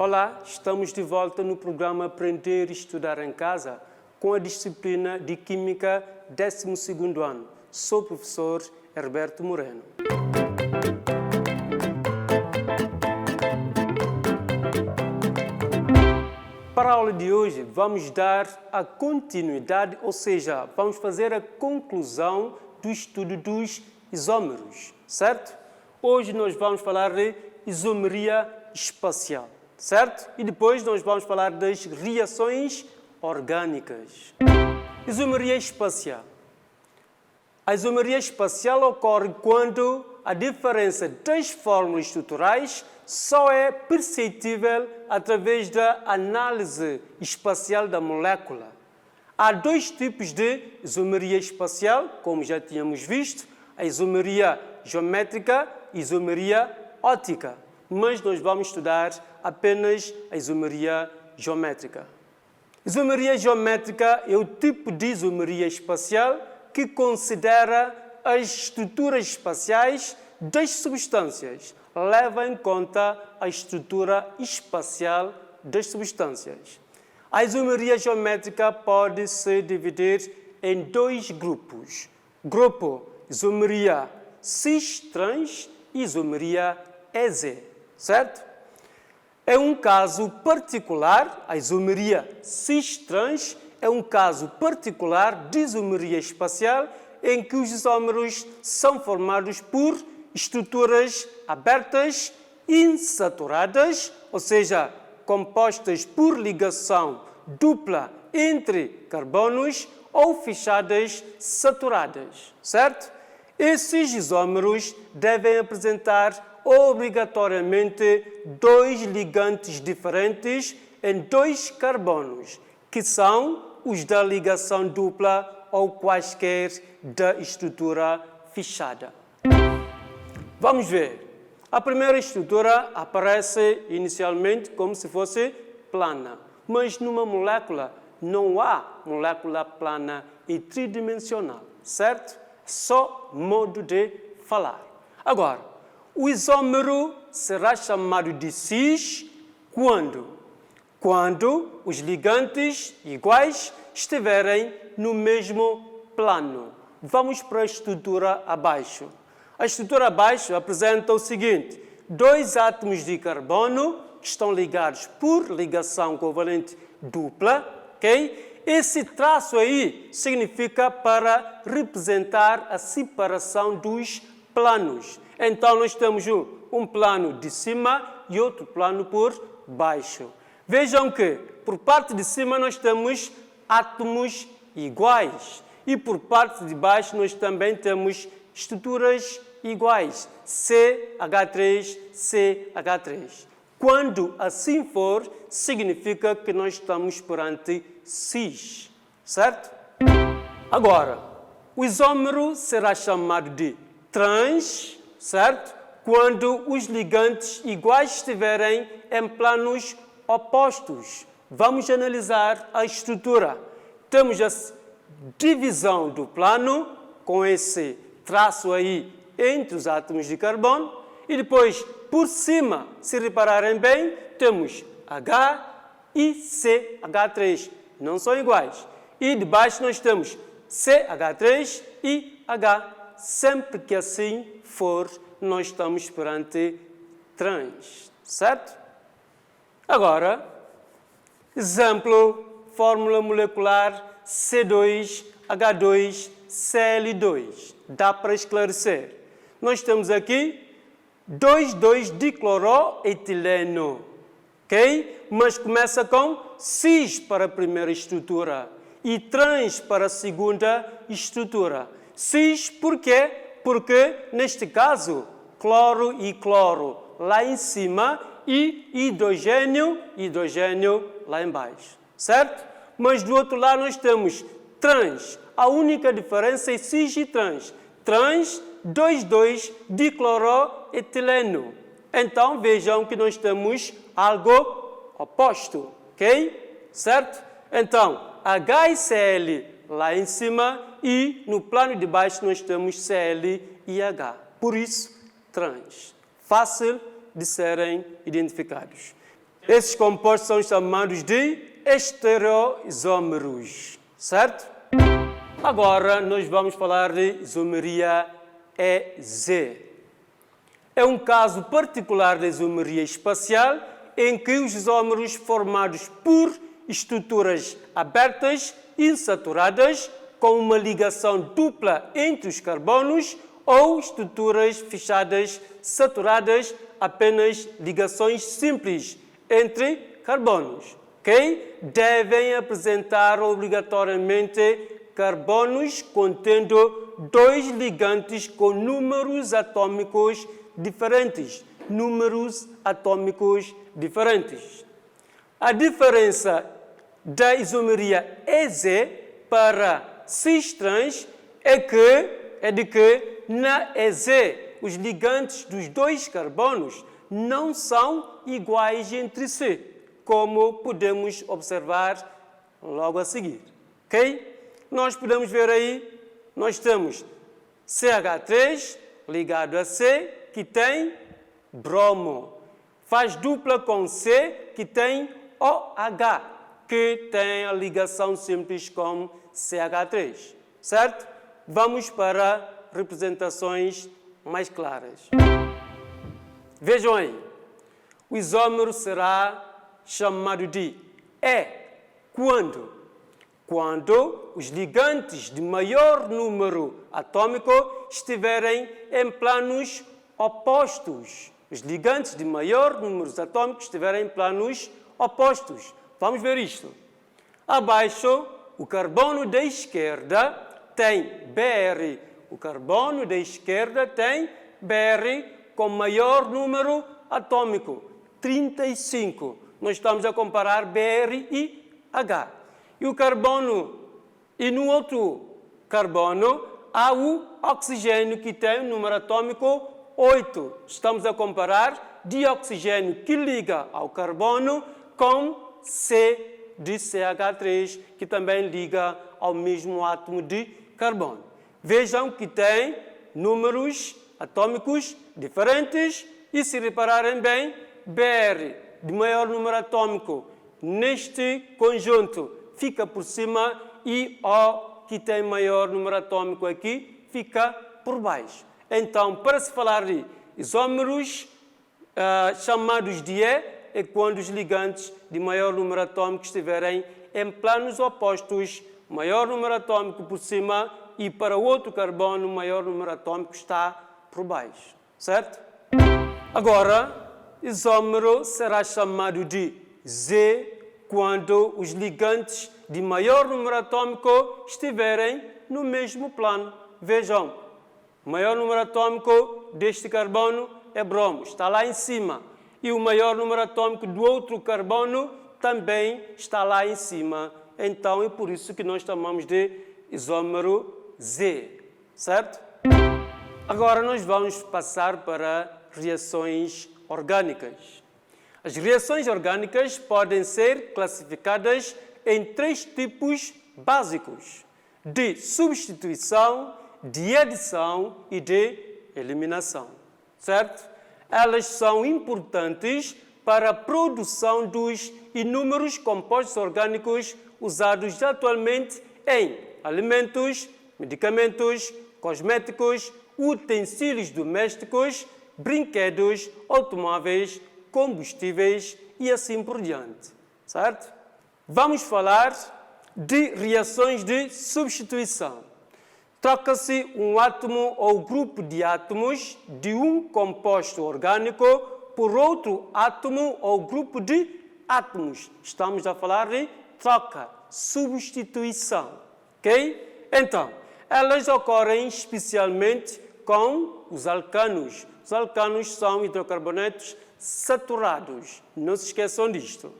Olá, estamos de volta no programa Aprender e Estudar em Casa com a disciplina de Química 12º ano. Sou o professor Herberto Moreno. Para a aula de hoje, vamos dar a continuidade, ou seja, vamos fazer a conclusão do estudo dos isómeros, certo? Hoje nós vamos falar de isomeria espacial, certo? E depois nós vamos falar das reações orgânicas. Isomeria espacial. A isomeria espacial ocorre quando a diferença das fórmulas estruturais só é perceptível através da análise espacial da molécula. Há dois tipos de isomeria espacial, como já tínhamos visto, a isomeria geométrica e a isomeria óptica. Mas nós vamos estudar apenas a isomeria geométrica. Isomeria geométrica é o tipo de isomeria espacial que considera as estruturas espaciais das substâncias, leva em conta a estrutura espacial das substâncias. A isomeria geométrica pode se dividir em dois grupos. Grupo isomeria cis-trans e isomeria EZ, certo? É um caso particular, a isomeria cis-trans é um caso particular de isomeria espacial em que os isómeros são formados por estruturas abertas, insaturadas, ou seja, compostas por ligação dupla entre carbonos ou fechadas saturadas, certo? Esses isómeros devem apresentar obrigatoriamente dois ligantes diferentes em dois carbonos, que são os da ligação dupla ou quaisquer da estrutura fechada. Vamos ver. A primeira estrutura aparece inicialmente como se fosse plana, mas numa molécula não há molécula plana e tridimensional, certo? Só modo de falar. Agora, o isómero será chamado de cis quando os ligantes iguais estiverem no mesmo plano. Vamos para a estrutura abaixo. A estrutura abaixo apresenta o seguinte: dois átomos de carbono que estão ligados por ligação covalente dupla, ok? Esse traço aí significa para representar a separação dos planos. Então, nós temos um plano de cima e outro plano por baixo. Vejam que, por parte de cima, nós temos átomos iguais. E por parte de baixo, nós também temos estruturas iguais. CH3, CH3. Quando assim for, significa que nós estamos perante cis, certo? Agora, o isómero será chamado de trans, certo? Quando os ligantes iguais estiverem em planos opostos. Vamos analisar a estrutura. Temos a divisão do plano, com esse traço aí entre os átomos de carbono, e depois, por cima, se repararem bem, temos H e CH3, não são iguais. E debaixo nós temos CH3 e H. Sempre que assim for, nós estamos perante trans, certo? Agora, exemplo, fórmula molecular C2H2Cl2. Dá para esclarecer. Nós temos aqui 2,2-dicloroetileno, ok? Mas começa com cis para a primeira estrutura e trans para a segunda estrutura. Cis por quê? Porque, neste caso, cloro e cloro lá em cima e hidrogênio lá embaixo, certo? Mas do outro lado nós temos trans. A única diferença é cis e trans. Trans, 2,2-dicloroetileno. Então, vejam que nós temos algo oposto, ok? Certo? Então, HCl lá em cima e no plano de baixo nós temos Cl e H. Por isso, trans. Fácil de serem identificados. Esses compostos são chamados de estereoisómeros, certo? Agora nós vamos falar de isomeria EZ. É um caso particular da isomeria espacial em que os isómeros formados por estruturas abertas insaturadas com uma ligação dupla entre os carbonos ou estruturas fechadas saturadas, apenas ligações simples entre carbonos, ok? Devem apresentar obrigatoriamente carbonos contendo dois ligantes com números atômicos diferentes. A diferença da isomeria EZ para cis-trans é de que na EZ os ligantes dos dois carbonos não são iguais entre si, como podemos observar logo a seguir, ok? Nós podemos ver aí, nós temos CH3 ligado a C, que tem bromo. Faz dupla com C, que tem OH, que tem a ligação simples com CH3, certo? Vamos para representações mais claras. Vejam aí, o isómero será chamado de quando os ligantes de maior número atômico estiverem em planos opostos. Os ligantes de maior número atômicos estiverem em planos opostos. Vamos ver isto. Abaixo, o carbono da esquerda tem Br. O carbono da esquerda tem Br com maior número atômico, 35. Nós estamos a comparar Br e H. E no outro carbono há o oxigênio que tem um número atômico 8. Estamos a comparar dioxigênio que liga ao carbono com C de CH3, que também liga ao mesmo átomo de carbono. Vejam que tem números atômicos diferentes e, se repararem bem, Br de maior número atômico neste conjunto fica por cima e O, que tem maior número atômico aqui, fica por baixo. Então, para se falar de isómeros chamados de E, é quando os ligantes de maior número atômico estiverem em planos opostos, maior número atômico por cima e para o outro carbono, maior número atômico está por baixo, certo? Agora, isómero será chamado de Z quando os ligantes de maior número atômico estiverem no mesmo plano. Vejam, o maior número atômico deste carbono é bromo, está lá em cima. E o maior número atômico do outro carbono também está lá em cima. Então, é por isso que nós chamamos de isómero Z, certo? Agora nós vamos passar para reações orgânicas. As reações orgânicas podem ser classificadas em 3 tipos básicos: de substituição, de adição e de eliminação, certo? Elas são importantes para a produção dos inúmeros compostos orgânicos usados atualmente em alimentos, medicamentos, cosméticos, utensílios domésticos, brinquedos, automóveis, combustíveis e assim por diante, certo? Vamos falar de reações de substituição. Troca-se um átomo ou grupo de átomos de um composto orgânico por outro átomo ou grupo de átomos. Estamos a falar de troca, substituição, ok? Então, elas ocorrem especialmente com os alcanos. Os alcanos são hidrocarbonetos saturados, não se esqueçam disto.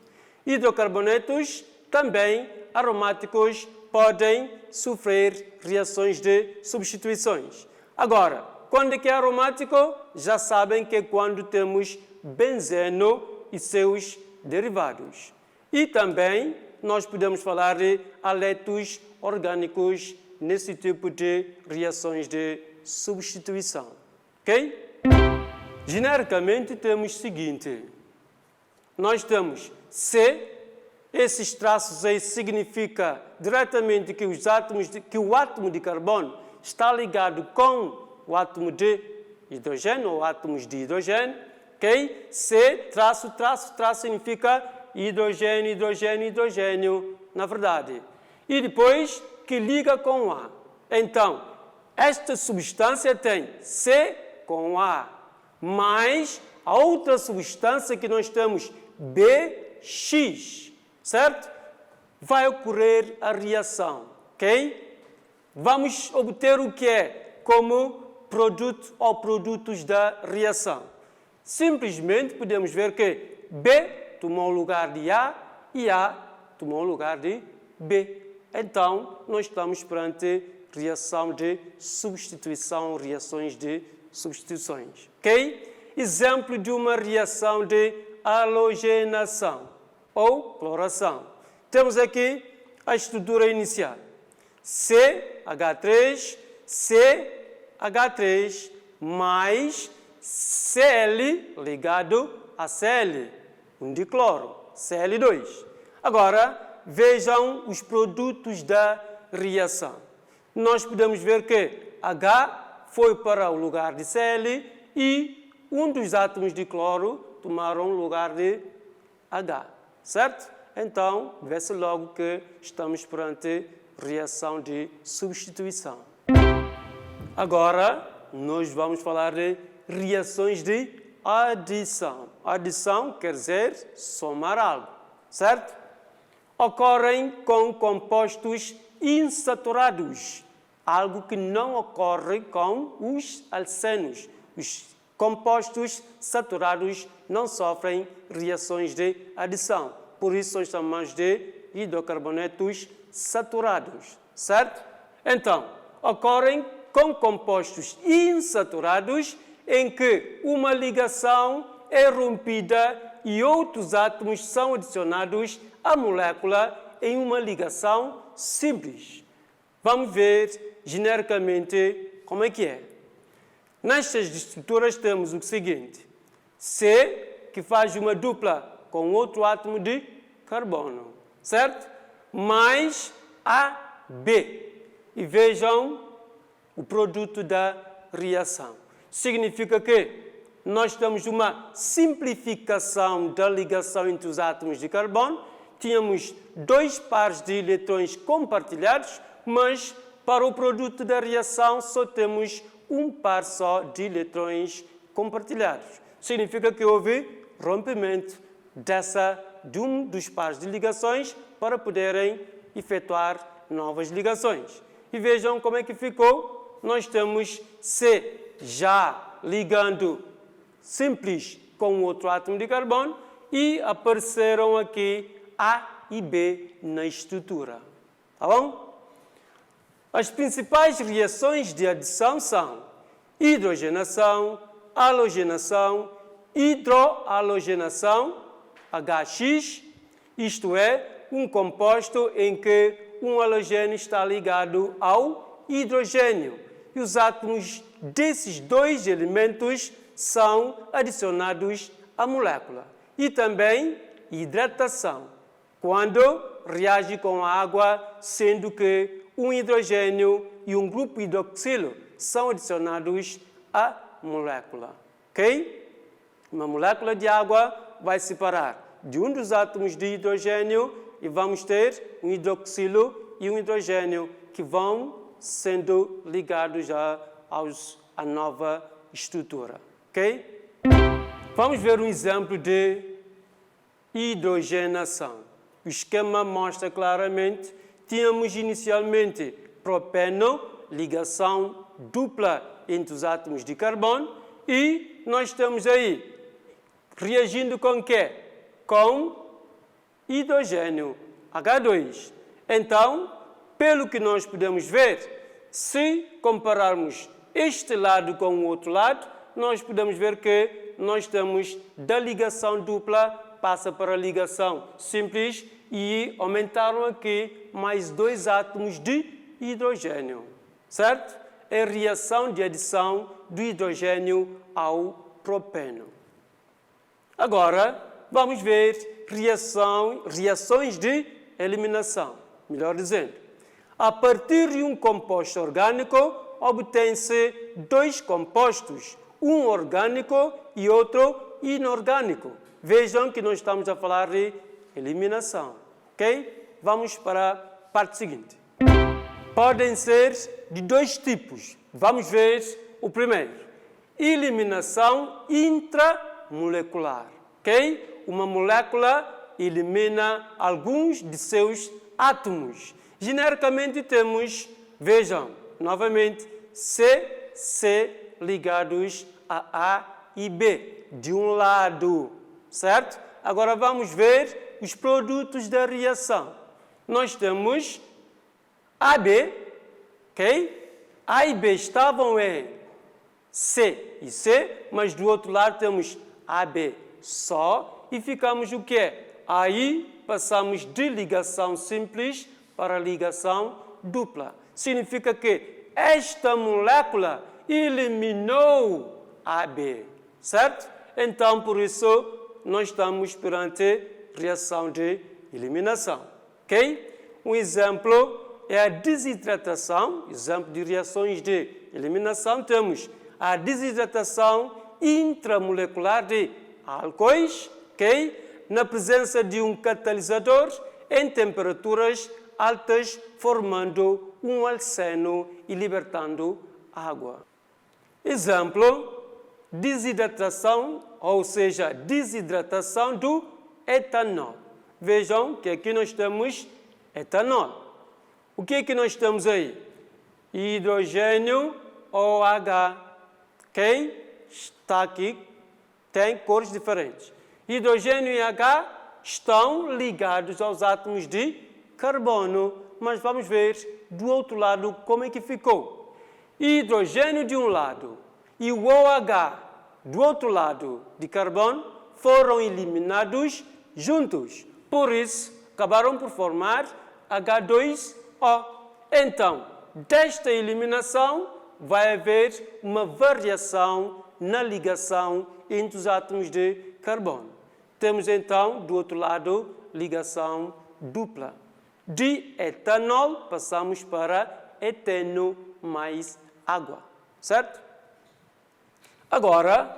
Hidrocarbonetos também aromáticos podem sofrer reações de substituições. Agora, quando é que é aromático? Já sabem que é quando temos benzeno e seus derivados. E também nós podemos falar de haletos orgânicos nesse tipo de reações de substituição. Ok? Genericamente temos o seguinte: nós temos C. Esses traços aí significam diretamente que o átomo de carbono está ligado com o átomo de hidrogênio ou átomos de hidrogênio. Ok? C, traço significa hidrogênio, hidrogênio, hidrogênio, na verdade. E depois que liga com A. Então, esta substância tem C com A, mais a outra substância que nós temos, BX, certo? Vai ocorrer a reação, ok? Vamos obter o que é como produto ou produtos da reação. Simplesmente podemos ver que B tomou o lugar de A e A tomou o lugar de B. Então, nós estamos perante reação de substituição, reações de substituições. Ok? Exemplo de uma reação de halogenação ou cloração. Temos aqui a estrutura inicial. CH3, CH3 mais Cl ligado a Cl, um dicloro, Cl2. Agora, vejam os produtos da reação. Nós podemos ver que H foi para o lugar de Cl e um dos átomos de cloro tomaram o lugar de H, certo? Então, vê-se logo que estamos perante reação de substituição. Agora, nós vamos falar de reações de adição. Adição quer dizer somar algo, certo? Ocorrem com compostos insaturados, algo que não ocorre com os alcenos. Os compostos saturados não sofrem reações de adição, por isso são chamados de hidrocarbonetos saturados, certo? Então, ocorrem com compostos insaturados em que uma ligação é rompida e outros átomos são adicionados à molécula em uma ligação simples. Vamos ver genericamente como é que é. Nestas estruturas temos o seguinte: C, que faz uma dupla com outro átomo de carbono, certo? Mais AB. E vejam o produto da reação. Significa que nós temos uma simplificação da ligação entre os átomos de carbono. Tínhamos 2 pares de eletrões compartilhados, mas para o produto da reação só temos um par só de eletrões compartilhados. Significa que houve rompimento de um dos pares de ligações para poderem efetuar novas ligações. E vejam como é que ficou. Nós temos C já ligando simples com outro átomo de carbono e apareceram aqui A e B na estrutura. Tá bom? As principais reações de adição são hidrogenação, halogenação, hidrohalogenação, HX, isto é, um composto em que um halogênio está ligado ao hidrogênio e os átomos desses 2 elementos são adicionados à molécula. E também hidratação, quando reage com a água, sendo que um hidrogênio e um grupo hidroxilo são adicionados à molécula. Ok? Uma molécula de água vai separar de um dos átomos de hidrogênio e vamos ter um hidroxilo e um hidrogênio que vão sendo ligados à nova estrutura. Ok? Vamos ver um exemplo de hidrogenação. O esquema mostra claramente, tínhamos inicialmente propeno, ligação dupla entre os átomos de carbono, e nós temos aí, reagindo com o quê? Com hidrogênio, H2. Então, pelo que nós podemos ver, se compararmos este lado com o outro lado, nós podemos ver que nós temos da ligação dupla, passa para a ligação simples e aumentaram aqui mais 2 átomos de hidrogênio, certo? É a reação de adição do hidrogênio ao propeno. Agora, vamos ver reações de eliminação. Melhor dizendo, a partir de um composto orgânico, obtém-se dois compostos, um orgânico e outro inorgânico. Vejam que nós estamos a falar de eliminação, ok? Vamos para a parte seguinte. Podem ser de dois tipos. Vamos ver o primeiro. Eliminação intramolecular, ok? Uma molécula elimina alguns de seus átomos. Genericamente temos, vejam, novamente, C ligados a A e B, de um lado, certo? Agora vamos ver os produtos da reação. Nós temos AB, ok? A e B estavam em C e C, mas do outro lado temos AB só e ficamos o quê? Aí passamos de ligação simples para ligação dupla. Significa que esta molécula eliminou AB, certo? Então, por isso, nós estamos perante reação de eliminação, ok? Um exemplo é a desidratação, exemplo de reações de eliminação, temos a desidratação intramolecular de álcoois, ok? Na presença de um catalisador em temperaturas altas, formando um alceno e libertando água. Exemplo, desidratação, ou seja, desidratação do etanol. Vejam que aqui nós temos etanol. O que é que nós temos aí? Hidrogênio OH, ok? Está aqui, tem cores diferentes. Hidrogênio e H estão ligados aos átomos de carbono, mas vamos ver do outro lado como é que ficou. Hidrogênio de um lado e o OH do outro lado de carbono foram eliminados juntos. Por isso, acabaram por formar H2O. Então, desta eliminação, vai haver uma variação na ligação entre os átomos de carbono. Temos então, do outro lado, ligação dupla. De etanol, passamos para eteno mais água, certo? Agora,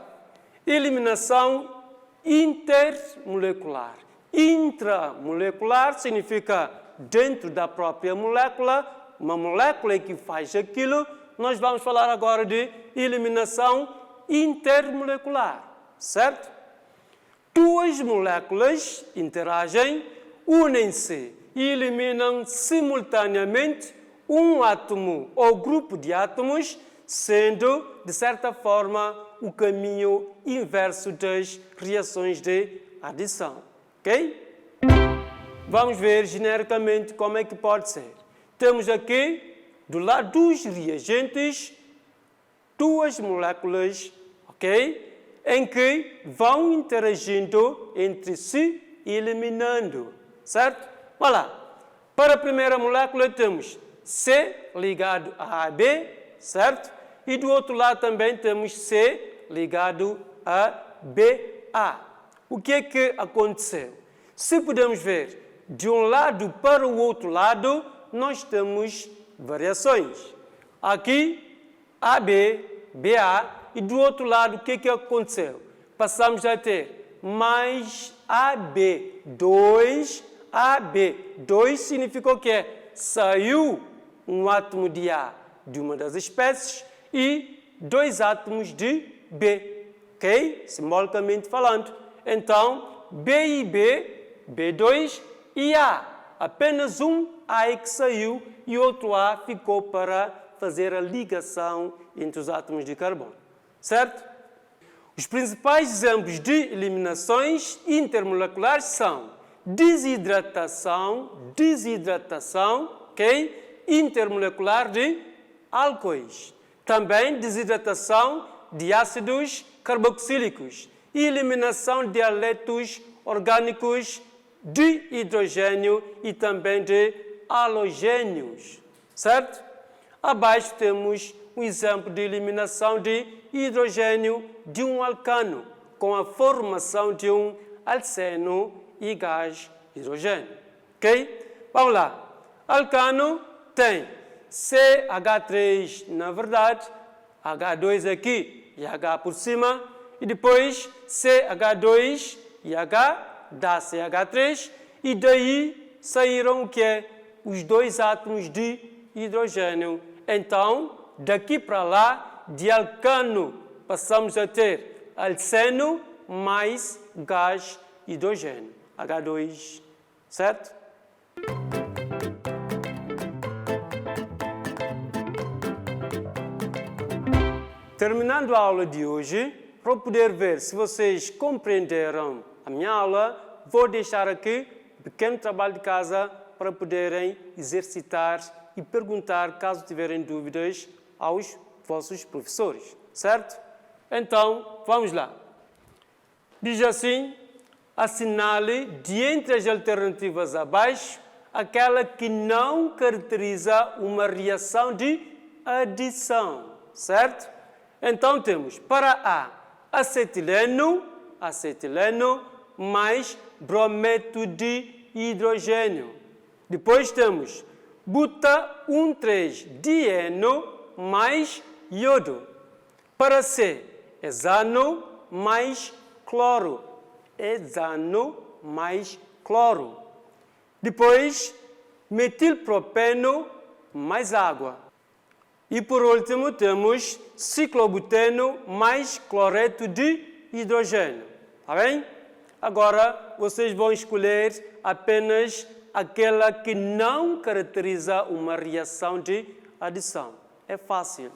eliminação intermolecular. Intramolecular significa dentro da própria molécula, uma molécula que faz aquilo. Nós vamos falar agora de eliminação intermolecular, certo? Duas moléculas interagem, unem-se e eliminam simultaneamente um átomo ou grupo de átomos, sendo, de certa forma, o caminho inverso das reações de adição, ok? Vamos ver genericamente como é que pode ser. Temos aqui, do lado dos reagentes, duas moléculas, ok? Em que vão interagindo entre si e eliminando, certo? Olha lá. Para a primeira molécula temos C ligado a AB, certo? E do outro lado também temos C ligado a BA. O que é que aconteceu? Se podemos ver de um lado para o outro lado, nós temos variações. Aqui, AB, BA, e do outro lado, o que é que aconteceu? Passamos a ter mais AB, 2, AB. 2 significa o quê? Saiu um átomo de A de uma das espécies e dois átomos de B, ok? Simbolicamente falando. Então, B e B, B2 e A. Apenas um A é que saiu e outro A ficou para fazer a ligação entre os átomos de carbono. Certo? Os principais exemplos de eliminações intermoleculares são desidratação, ok? Intermolecular de álcoois. Também desidratação de ácidos carboxílicos e eliminação de haletos orgânicos de hidrogênio e também de halogênios, certo? Abaixo temos um exemplo de eliminação de hidrogênio de um alcano com a formação de um alceno e gás hidrogênio. Ok? Vamos lá. Alcano tem CH3, na verdade, H2 aqui e H por cima, e depois CH2 e H dá CH3, e daí saíram o que é? Os dois átomos de hidrogênio. Então, daqui para lá, de alcano, passamos a ter alceno mais gás hidrogênio, H2, certo? Terminando a aula de hoje, para poder ver se vocês compreenderam a minha aula, vou deixar aqui um pequeno trabalho de casa para poderem exercitar e perguntar, caso tiverem dúvidas, aos vossos professores, certo? Então, vamos lá. Diz assim, assinale de entre as alternativas abaixo aquela que não caracteriza uma reação de adição, certo? Então temos para A, acetileno mais brometo de hidrogênio. Depois temos buta-1,3-dieno mais iodo. Para C, hexano mais cloro. Depois, metilpropeno mais água. E por último temos ciclobuteno mais cloreto de hidrogênio. Tá bem? Agora vocês vão escolher apenas aquela que não caracteriza uma reação de adição. É fácil.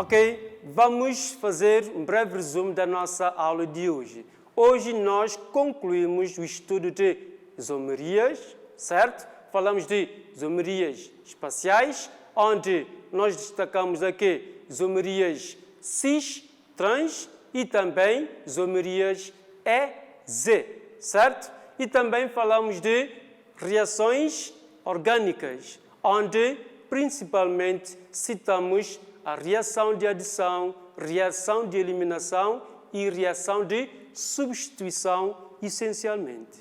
Ok, vamos fazer um breve resumo da nossa aula de hoje. Hoje nós concluímos o estudo de isomerias, certo? Falamos de isomerias espaciais, onde nós destacamos aqui isomerias cis, trans e também isomerias EZ, certo? E também falamos de reações orgânicas, onde principalmente citamos a reação de adição, reação de eliminação e reação de substituição, essencialmente.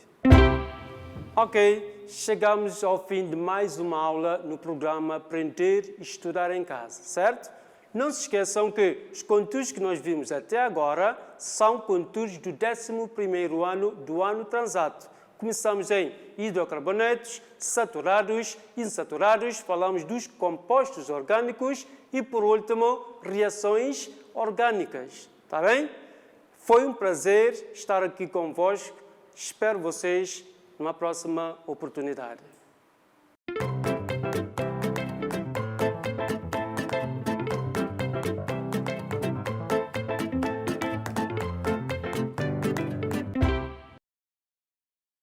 Ok, chegamos ao fim de mais uma aula no programa Aprender e Estudar em Casa, certo? Não se esqueçam que os conteúdos que nós vimos até agora são conteúdos do 11º ano do ano transato. Começamos em hidrocarbonetos, saturados, insaturados, falamos dos compostos orgânicos e, por último, reações orgânicas. Está bem? Foi um prazer estar aqui convosco. Espero vocês numa próxima oportunidade.